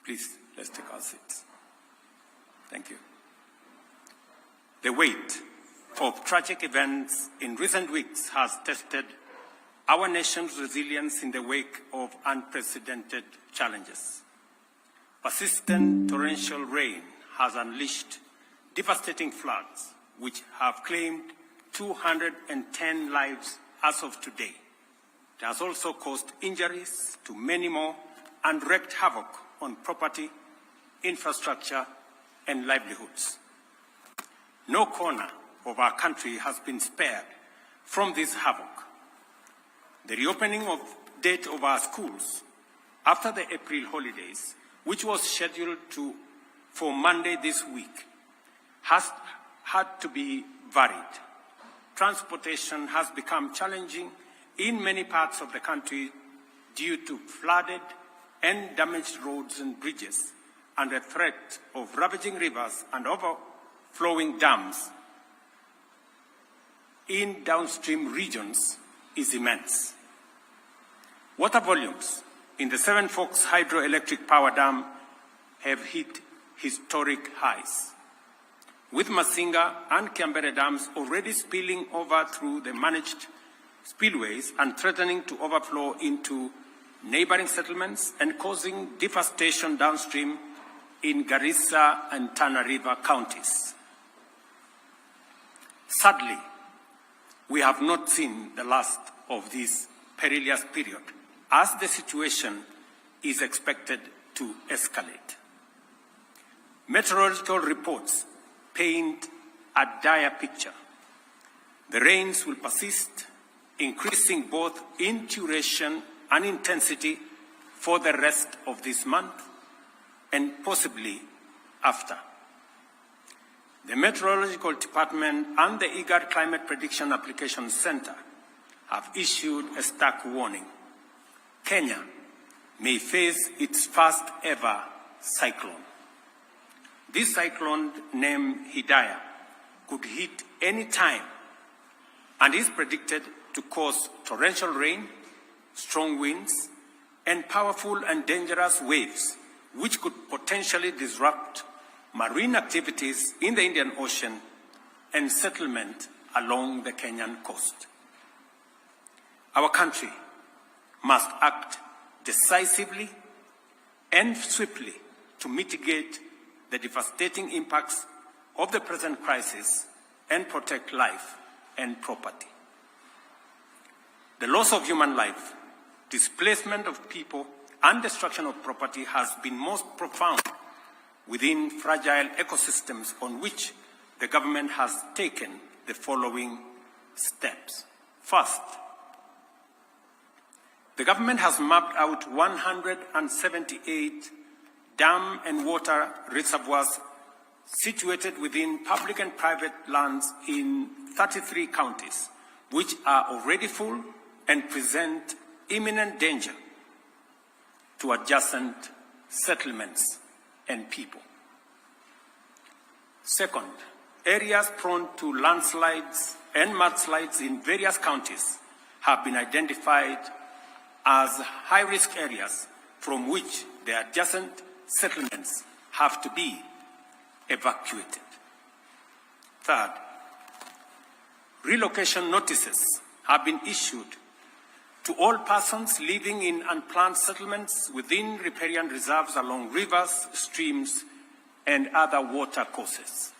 Please, let's take our seats. Thank you. The weight of tragic events in recent weeks has tested our nation's resilience in the wake of unprecedented challenges. Persistent torrential rain has unleashed devastating floods, which have claimed 210 lives as of today. It has also caused injuries to many more and wreaked havoc on property, infrastructure, and livelihoods. No corner of our country has been spared from this havoc. The reopening of date of our schools after the April holidays, which was scheduled for Monday this week, has had to be varied. Transportation has become challenging in many parts of the country due to flooded and damaged roads and bridges, and the threat of ravaging rivers and overflowing dams in downstream regions is immense. Water volumes in the Seven Forks Hydroelectric Power Dam have hit historic highs, with Masinga and Kiambere dams already spilling over through the managed spillways and threatening to overflow into neighboring settlements and causing devastation downstream in Garissa and Tana River counties. Sadly, we have not seen the last of this perilous period, as the situation is expected to escalate. Meteorological reports paint a dire picture. The rains will persist, increasing both in duration and intensity for the rest of this month and possibly after. The Meteorological Department and the IGAD Climate Prediction Application Center have issued a stark warning. Kenya may face its first ever cyclone. This cyclone, named Hidaya, could hit any time and is predicted to cause torrential rain, strong winds, and powerful and dangerous waves, which could potentially disrupt marine activities in the Indian Ocean and settlement along the Kenyan coast. Our country must act decisively and swiftly to mitigate the devastating impacts of the present crisis and protect life and property. The loss of human life, displacement of people, and destruction of property has been most profound within fragile ecosystems, on which the government has taken the following steps. First, the government has mapped out 178 dam and water reservoirs situated within public and private lands in 33 counties, which are already full and present imminent danger to adjacent settlements and people. Second, areas prone to landslides and mudslides in various counties have been identified as high-risk areas from which the adjacent settlements have to be evacuated. Third, relocation notices have been issued to all persons living in unplanned settlements within riparian reserves along rivers, streams, and other water courses.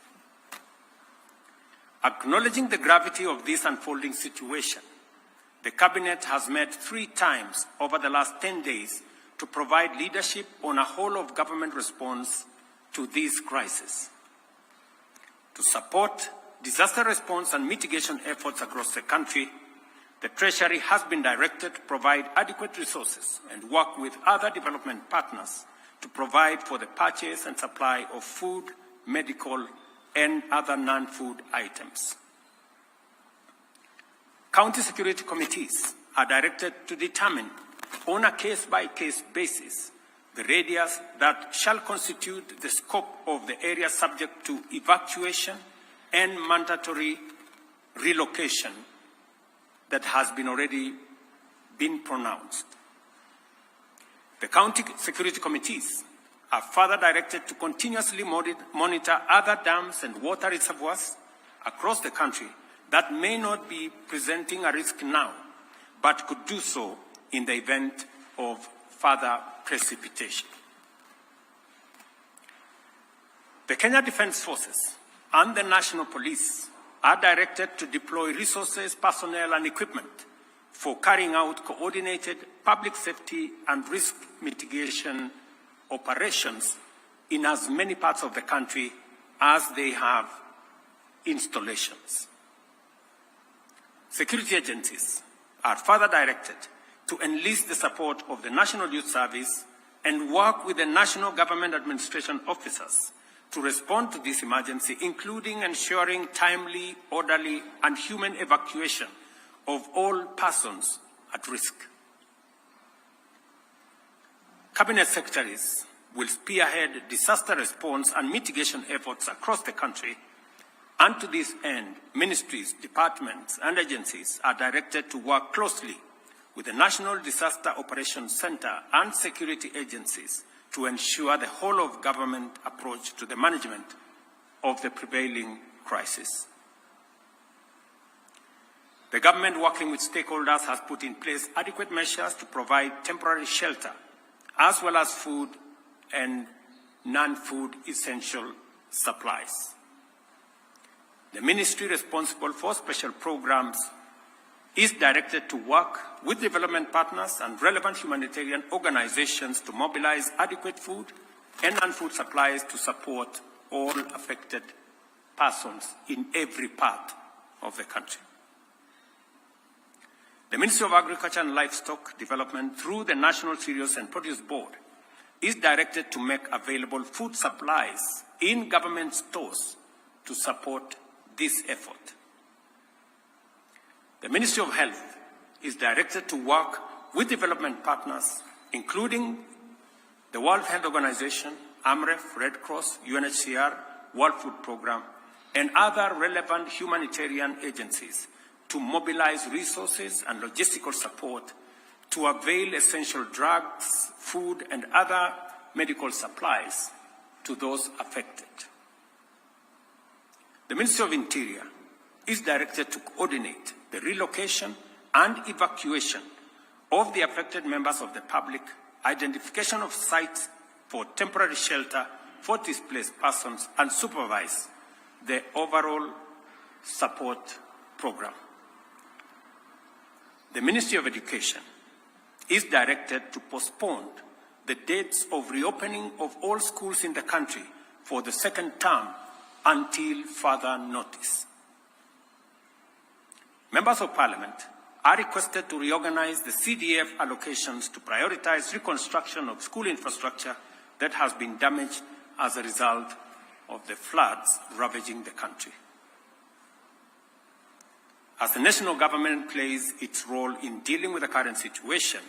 Acknowledging the gravity of this unfolding situation, the Cabinet has met 3 times over the last 10 days to provide leadership on a whole-of-government response to this crisis. To support disaster response and mitigation efforts across the country, the Treasury has been directed to provide adequate resources and work with other development partners to provide for the purchase and supply of food, medical, and other non-food items. County security committees are directed to determine on a case-by-case basis the radius that shall constitute the scope of the area subject to evacuation and mandatory relocation that has already been pronounced. The county security committees are further directed to continuously monitor other dams and water reservoirs across the country that may not be presenting a risk now, but could do so in the event of further precipitation. The Kenya Defence Forces and the National Police are directed to deploy resources, personnel, and equipment for carrying out coordinated public safety and risk mitigation operations in as many parts of the country as they have installations. Security agencies are further directed to enlist the support of the National Youth Service and work with the National Government Administration officers to respond to this emergency, including ensuring timely, orderly, and human evacuation of all persons at risk. Cabinet secretaries will spearhead disaster response and mitigation efforts across the country, and to this end, ministries, departments, and agencies are directed to work closely with the National Disaster Operations Center and security agencies to ensure the whole-of-government approach to the management of the prevailing crisis. The government, working with stakeholders, has put in place adequate measures to provide temporary shelter, as well as food and non-food essential supplies. The ministry responsible for special programs is directed to work with development partners and relevant humanitarian organizations to mobilize adequate food and non-food supplies to support all affected persons in every part of the country. The Ministry of Agriculture and Livestock Development, through the National Cereals and Produce Board, is directed to make available food supplies in government stores to support this effort. The Ministry of Health is directed to work with development partners, including the World Health Organization, AMREF, Red Cross, UNHCR, World Food Programme, and other relevant humanitarian agencies to mobilize resources and logistical support to avail essential drugs, food, and other medical supplies to those affected. The Ministry of Interior is directed to coordinate the relocation and evacuation of the affected members of the public, identification of sites for temporary shelter for displaced persons, and supervise the overall support program. The Ministry of Education is directed to postpone the dates of reopening of all schools in the country for the second term until further notice. Members of Parliament are requested to reorganize the CDF allocations to prioritize reconstruction of school infrastructure that has been damaged as a result of the floods ravaging the country. As the national government plays its role in dealing with the current situation,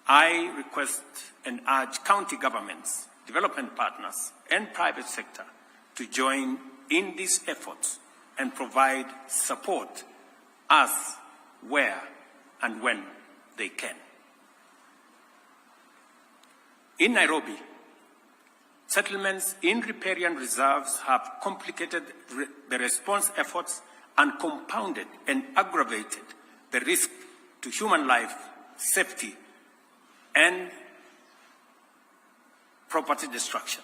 I request and urge county governments, development partners, and private sector to join in these efforts and provide support as, where, and when they can. In Nairobi, settlements in riparian reserves have complicated the response efforts and compounded and aggravated the risk to human life, safety, and property destruction.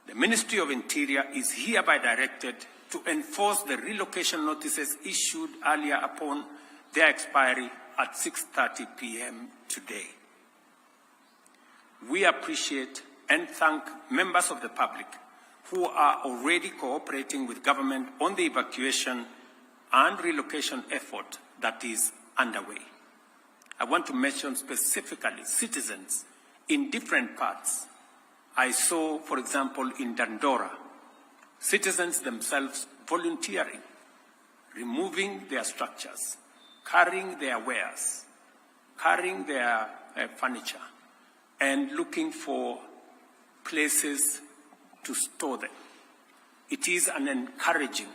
The Ministry of Interior is hereby directed to enforce the relocation notices issued earlier upon their expiry at 6:30 p.m. today. We appreciate and thank members of the public who are already cooperating with government on the evacuation and relocation effort that is underway. I want to mention specifically citizens in different parts. I saw, for example, in Dandora, citizens themselves volunteering, removing their structures, carrying their wares, carrying their furniture, and looking for places to store them. It is an encouraging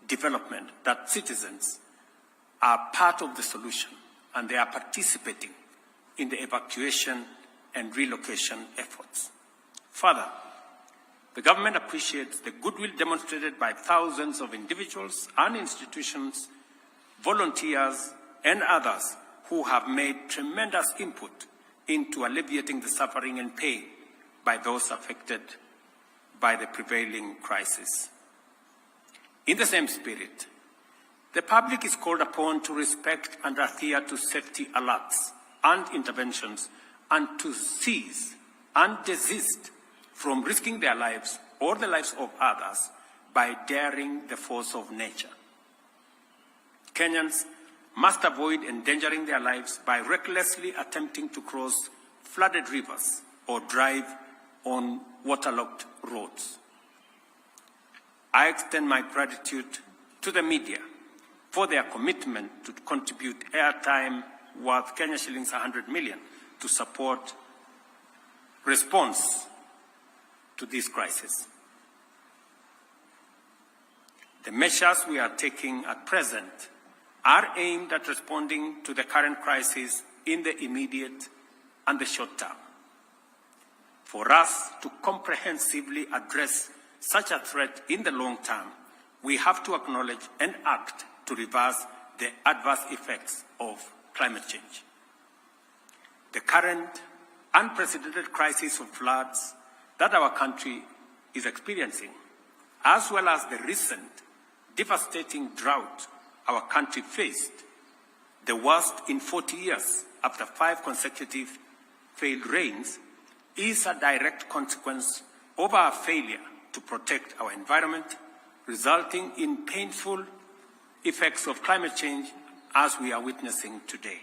development that citizens are part of the solution and they are participating in the evacuation and relocation efforts. Further, the government appreciates the goodwill demonstrated by thousands of individuals and institutions, volunteers, and others who have made tremendous input into alleviating the suffering and pain by those affected by the prevailing crisis. In the same spirit, the public is called upon to respect and adhere to safety alerts and interventions and to cease and desist from risking their lives or the lives of others by daring the force of nature. Kenyans must avoid endangering their lives by recklessly attempting to cross flooded rivers or drive on waterlogged roads. I extend my gratitude to the media for their commitment to contribute airtime worth Kenya shillings 100 million to support response to this crisis. The measures we are taking at present are aimed at responding to the current crisis in the immediate and the short term. For us to comprehensively address such a threat in the long term, we have to acknowledge and act to reverse the adverse effects of climate change. The current unprecedented crisis of floods that our country is experiencing, as well as the recent devastating drought our country faced, the worst in 40 years after 5 consecutive failed rains, is a direct consequence of our failure to protect our environment, resulting in painful effects of climate change as we are witnessing today.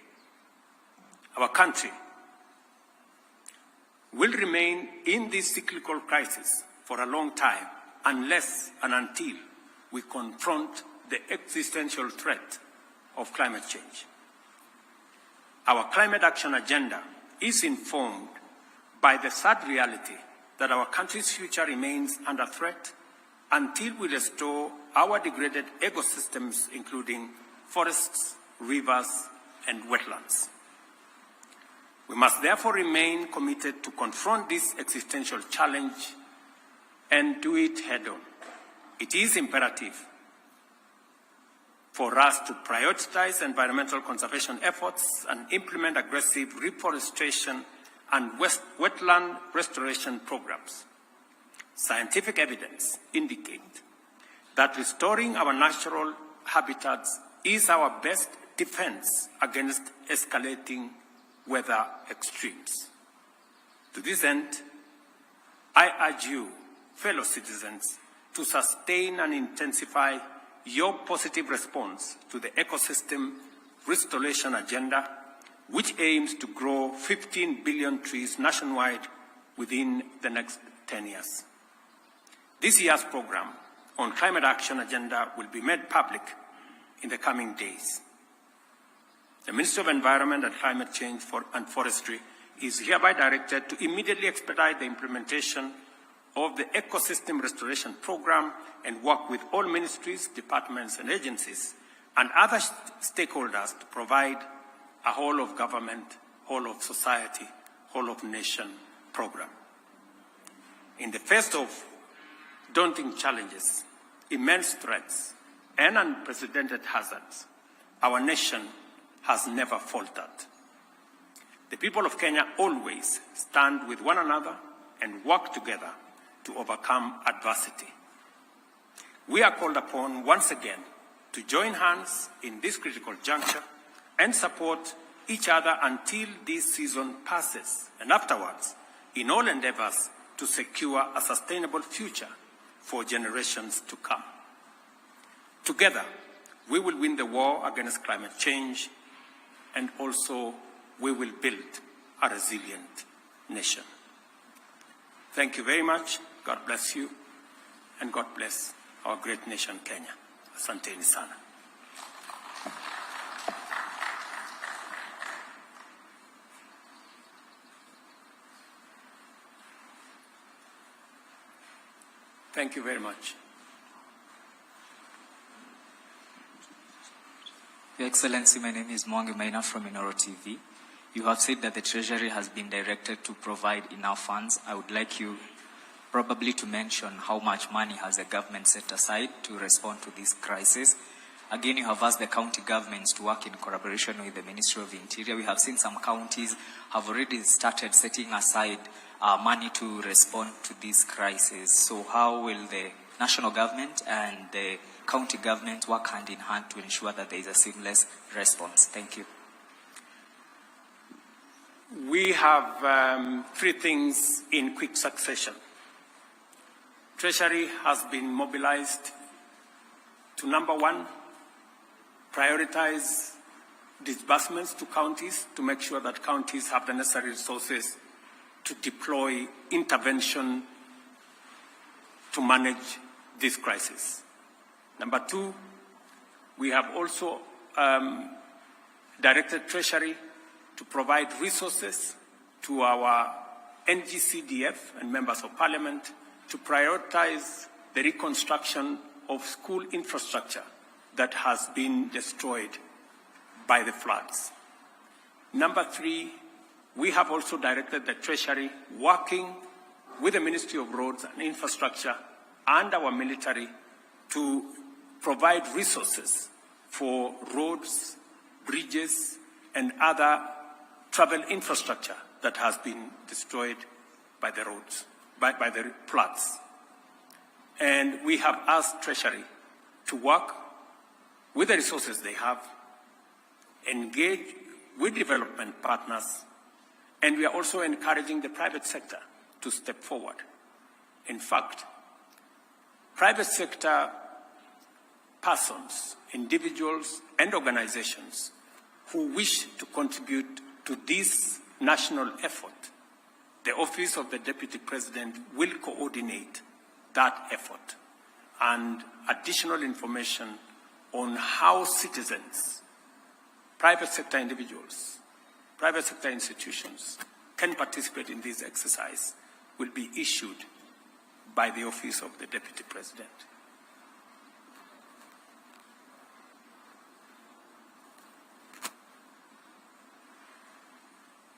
Our country will remain in this cyclical crisis for a long time unless and until we confront the existential threat of climate change. Our climate action agenda is informed by the sad reality that our country's future remains under threat until we restore our degraded ecosystems, including forests, rivers, and wetlands. We must therefore remain committed to confront this existential challenge and do it head-on. It is imperative for us to prioritize environmental conservation efforts and implement aggressive reforestation and wetland restoration programs. Scientific evidence indicates that restoring our natural habitats is our best defense against escalating weather extremes. To this end, I urge you, fellow citizens, to sustain and intensify your positive response to the ecosystem restoration agenda, which aims to grow 15 billion trees nationwide within the next 10 years. This year's program on climate action agenda will be made public in the coming days. The Ministry of Environment and Climate Change and Forestry is hereby directed to immediately expedite the implementation of the ecosystem restoration program and work with all ministries, departments, and agencies and other stakeholders to provide a whole of government, whole of society, whole of nation program. In the face of daunting challenges, immense threats, and unprecedented hazards, our nation has never faltered. The people of Kenya always stand with one another and work together to overcome adversity. We are called upon once again to join hands in this critical juncture and support each other until this season passes, and afterwards, in all endeavors to secure a sustainable future for generations to come. Together, we will win the war against climate change, and also we will build a resilient nation. Thank you very much. God bless you, and God bless our great nation, Kenya. Asanteni sana. Thank you very much. Your Excellency, my name is Mwangi Maina from Inoro TV. You have said that the Treasury has been directed to provide enough funds. I would like you probably to mention how much money has the government set aside to respond to this crisis. Again, you have asked the county governments to work in collaboration with the Ministry of Interior. We have seen some counties have already started setting aside money to respond to this crisis. So how will the national government and the county government work hand in hand to ensure that there is a seamless response? Thank you. We have three things in quick succession. Treasury has been mobilized to, number one, prioritize disbursements to counties to make sure that counties have the necessary resources to deploy intervention to manage this crisis. Number two, we have also directed Treasury to provide resources to our NGCDF and members of parliament to prioritize the reconstruction of school infrastructure that has been destroyed by the floods. Number three, we have also directed the Treasury, working with the Ministry of Roads and Infrastructure and our military, to provide resources for roads, bridges, and other travel infrastructure that has been destroyed by the roads, by the floods. And we have asked Treasury to work with the resources they have, engage with development partners, and we are also encouraging the private sector to step forward. In fact, private sector persons, individuals, and organizations who wish to contribute to this national effort, the Office of the Deputy President will coordinate that effort, and additional information on how citizens, private sector individuals, private sector institutions can participate in this exercise will be issued by the Office of the Deputy President.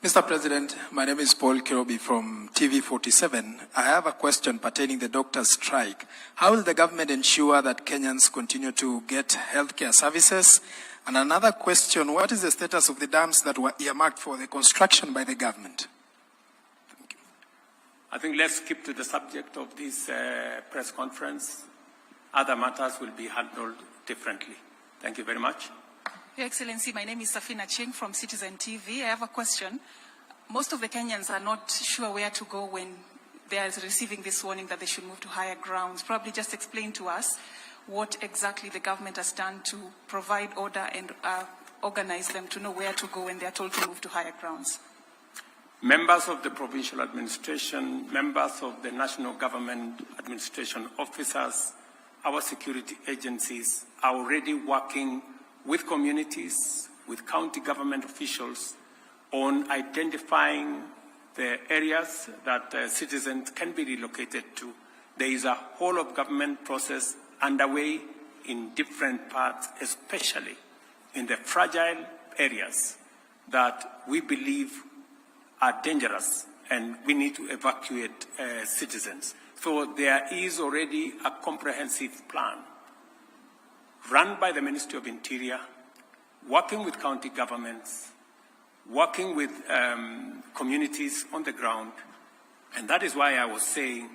Mr. President, my name is Paul Kirobi from TV47. I have a question pertaining the doctors' strike. How will the government ensure that Kenyans continue to get healthcare services? And another question, what is the status of the dams that were earmarked for the construction by the government? Thank you. I think let's keep to the subject of this press conference. Other matters will be handled differently. Thank you very much. Your Excellency, my name is Safina Ching from Citizen TV. I have a question. Most of the Kenyans are not sure where to go when they are receiving this warning that they should move to higher grounds. Probably just explain to us what exactly the government has done to provide order and organize them to know where to go when they are told to move to higher grounds. Members of the provincial administration, members of the national government administration officers, our security agencies are already working with communities, with county government officials, on identifying the areas that citizens can be relocated to. There is a whole of government process underway in different parts, especially in the fragile areas that we believe are dangerous and we need to evacuate citizens. So there is already a comprehensive plan run by the Ministry of Interior, working with county governments, working with communities on the ground. And that is why I was saying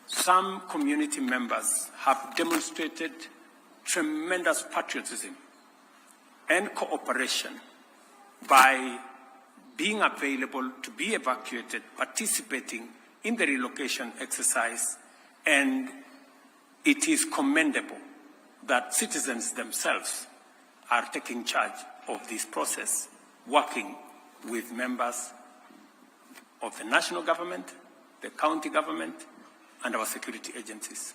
some community members have demonstrated tremendous patriotism and cooperation by being available to be evacuated, participating in the relocation exercise, and it is commendable that citizens themselves are taking charge of this process, working with members of the national government, the county government, and our security agencies.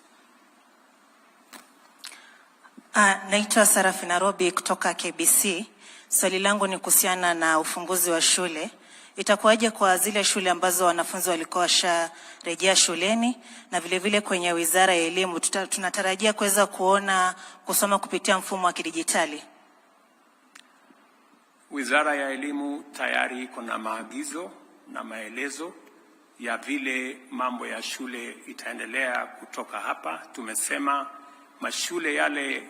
Naitwa Nairobi kutoka KBC. Swali langu ni kuhusiana na ufunguzi wa shule. Itakuwaje kwa zile shule ambazo wanafunzi walikuwa washarejea shuleni, na vile vile kwenye Wizara ya Elimu tunatarajia kuweza kuona kusoma kupitia mfumo wa kidijitali? Wizara ya Elimu tayari iko na maagizo na maelezo ya vile mambo ya shule itaendelea kutoka hapa. Tumesema mashule yale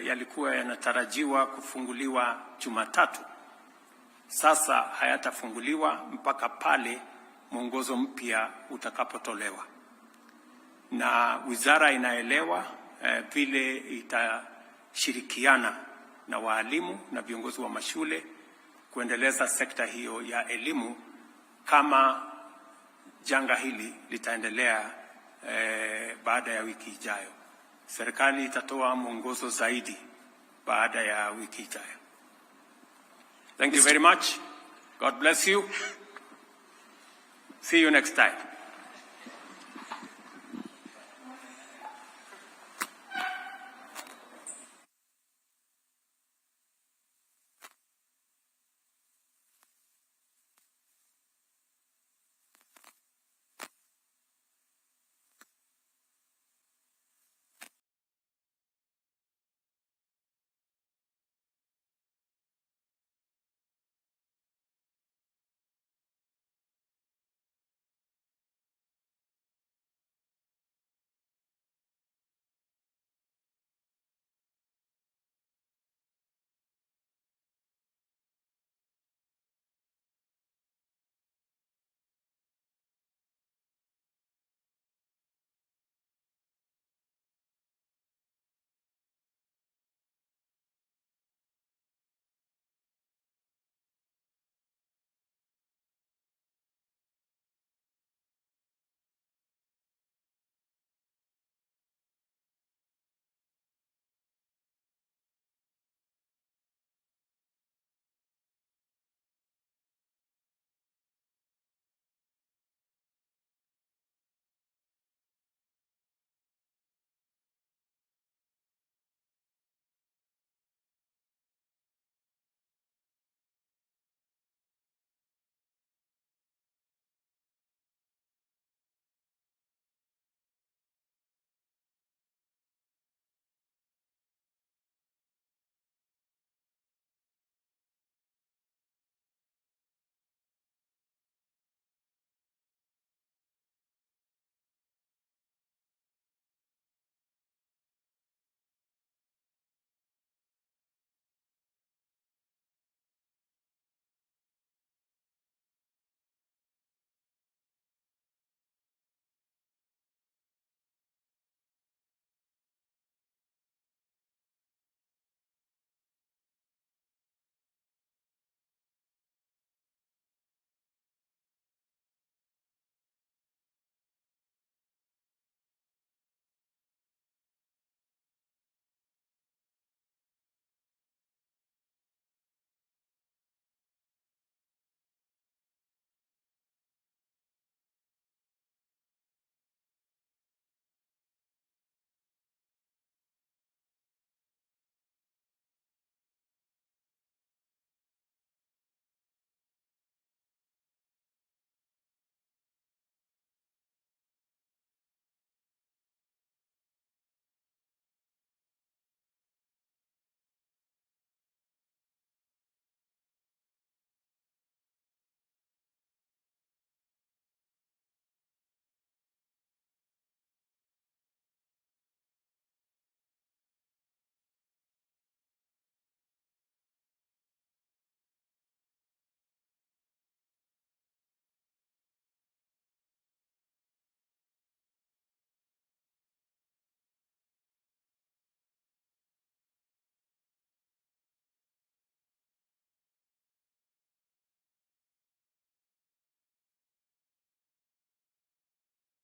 yalikuwa yanatarajiwa kufunguliwa Jumatatu, sasa hayatafunguliwa mpaka pale mwongozo mpya utakapotolewa, na wizara inaelewa vile itashirikiana na waalimu na viongozi wa mashule kuendeleza sekta hiyo ya elimu kama janga hili litaendelea baada ya wiki ijayo. Serikali itatoa mwongozo zaidi baada ya wiki ijayo. Thank you very much. God bless you. See you next time.